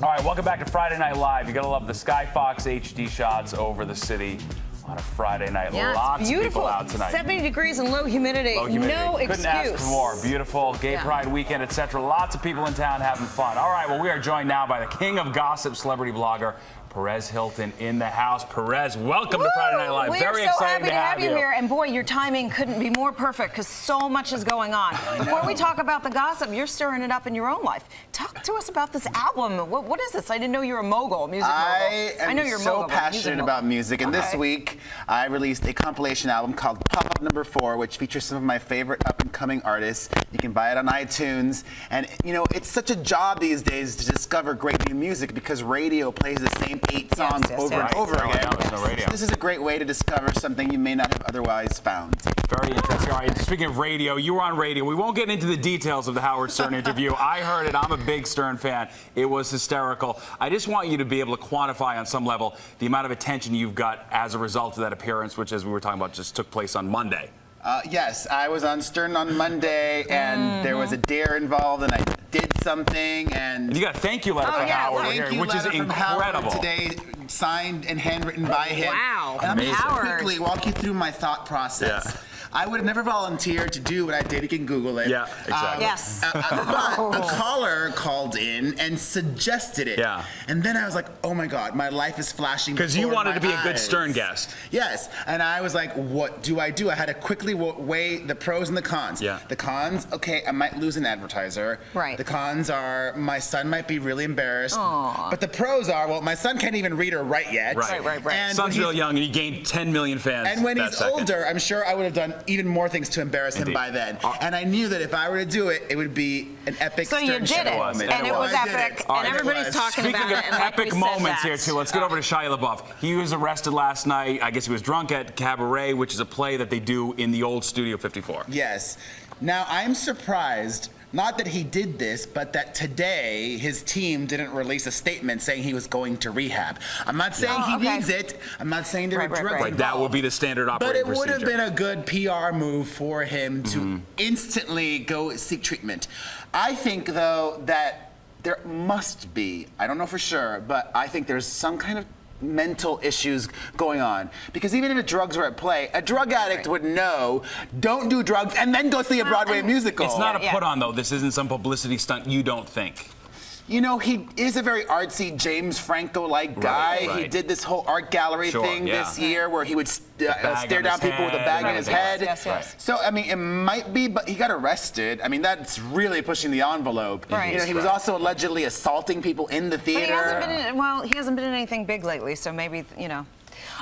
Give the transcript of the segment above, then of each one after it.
All right, welcome back to Friday Night Live. You gotta love the Sky Fox HD shots over the city on a Friday night. Yeah, Lots of people out tonight. 70 degrees and low humidity. No excuse. Couldn't ask for more. Beautiful gay pride weekend, etc. Lots of people in town having fun. All right, well, we are joined now by the king of gossip, celebrity blogger, Perez Hilton in the house. Perez, welcome to Friday Night Live. Very excited to have you here. And boy, your timing couldn't be more perfect because so much is going on. Before we talk about the gossip, you're stirring it up in your own life. Talk to us about this album. What is this? I didn't know you were a mogul, music mogul. I know you're so passionate about music, and this week I released a compilation album called Pop-Up No. 4, which features some of my favorite up-and-coming artists. You can buy it on iTunes, and you know it's such a job these days to discover great new music because radio plays the same 8 songs over and over again. So this is a great way to discover something you may not have otherwise found. Very interesting. All right, speaking of radio, you were on radio. We won't get into the details of the Howard Stern interview. I heard it. I'm a big Stern fan. It was hysterical. I just want you to be able to quantify on some level the amount of attention you've got as a result of that appearance, which, as we were talking about, just took place on Monday. Yes, I was on Stern on Monday, and there was a dare involved, and I did something, and you got a thank you letter from Howard here, which is incredible. Today, signed and handwritten by him. Wow, and I'm going to quickly walk you through my thought process. Yeah. I would have never volunteered to do what I did. You can Google it. Yeah, exactly. Yes. But a caller called in and suggested it. Yeah. And then I was like, oh my God, my life is flashing before my eyes. Because you wanted to be a good Stern guest. Yes. And I was like, what do? I had to quickly weigh the pros and the cons. Yeah. The cons, okay, I might lose an advertiser. Right. The cons are my son might be really embarrassed. Aww. But the pros are, well, my son can't even read or write yet. Right. And son's real young, and he gained 10 million fans. And when he's older, I'm sure I would have done even more things to embarrass him by then. And I knew that if I were to do it, it would be an epic So you did it, and it was epic, and everybody's talking about it. Speaking of epic moments here, too, let's get over to Shia LaBeouf. He was arrested last night. I guess he was drunk at Cabaret, which is a play that they do in the old Studio 54. Yes. Now, I'm surprised, not that he did this, but that today his team didn't release a statement saying he was going to rehab. I'm not saying he needs it. I'm not saying there were drugs involved. But that would be the standard operating procedure. But it would have been a good PR move for him to instantly go seek treatment. I think, though, that there must be, I don't know for sure, but I think there's some kind of mental issues going on, because even if drugs were at play, a drug addict would know, don't do drugs and then go see a Broadway musical. It's not a put on, though. This isn't some publicity stunt, you don't think. You know, he is a very artsy James Franco-like guy. He did this whole art gallery thing this year where he would stare down people with a bag in his head. Yes. So, I mean, it might be, but he got arrested. I mean, that's really pushing the envelope. Right. You know, he was also allegedly assaulting people in the theater. But he hasn't been in anything big lately, so maybe, you know.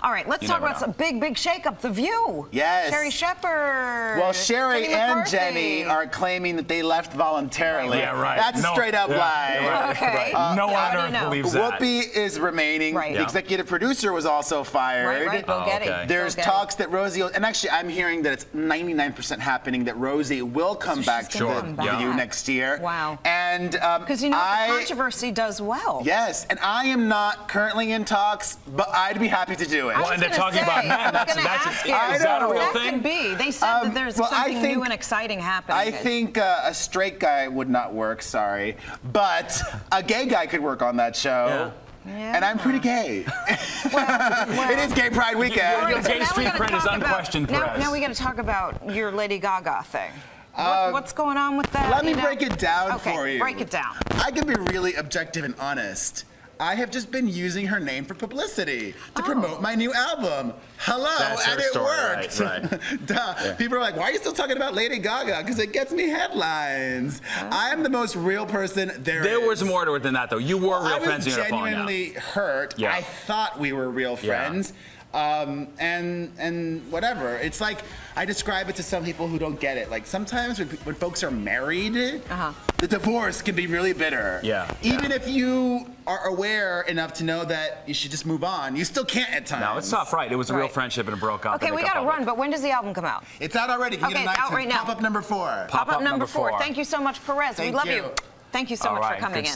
All right, let's talk about some big shakeup. The View. Yes. Sherry Shepherd. Well, Sherry and Jenny are claiming that they left voluntarily. Yeah, right. That's a straight up lie. Okay. No one on earth believes that. Whoopi is remaining. The executive producer was also fired. Right. Bill Getty. There's talks that Rosie, and actually I'm hearing that it's 99% happening that Rosie will come back to the View next year. Wow. And because you know what the controversy does well. Yes, and I am not currently in talks, but I'd be happy to do it. Well, and they're talking about men. Is that a real thing? That could be. They said that there's something new and exciting happening. I think a straight guy would not work, sorry. But a gay guy could work on that show. Yeah. And I'm pretty gay. Well, it is Gay Pride weekend. Your gay street cred is unquestioned, Perez. Now we got to talk about your Lady Gaga thing. What's going on with that? Let me break it down for you. Break it down. I can be really objective and honest. I have just been using her name for publicity to promote my new album. Hello, and it worked. Right. People are like, why are you still talking about Lady Gaga? Because it gets me headlines. I am the most real person there is. There was more to it than that, though. You were real friends. I was genuinely hurt. I thought we were real friends. And whatever. It's like, I describe it to some people who don't get it. Like, sometimes when folks are married, the divorce can be really bitter. Even if you are aware enough to know that you should just move on, you still can't at times. No, it's tough, right? It was a real friendship and it broke up. Okay, we gotta run, but when does the album come out? It's out already. Okay, it's out right now. Pop-Up No. 4. Pop-Up No. 4. Thank you so much, Perez. We love you. Thank you so much for coming in.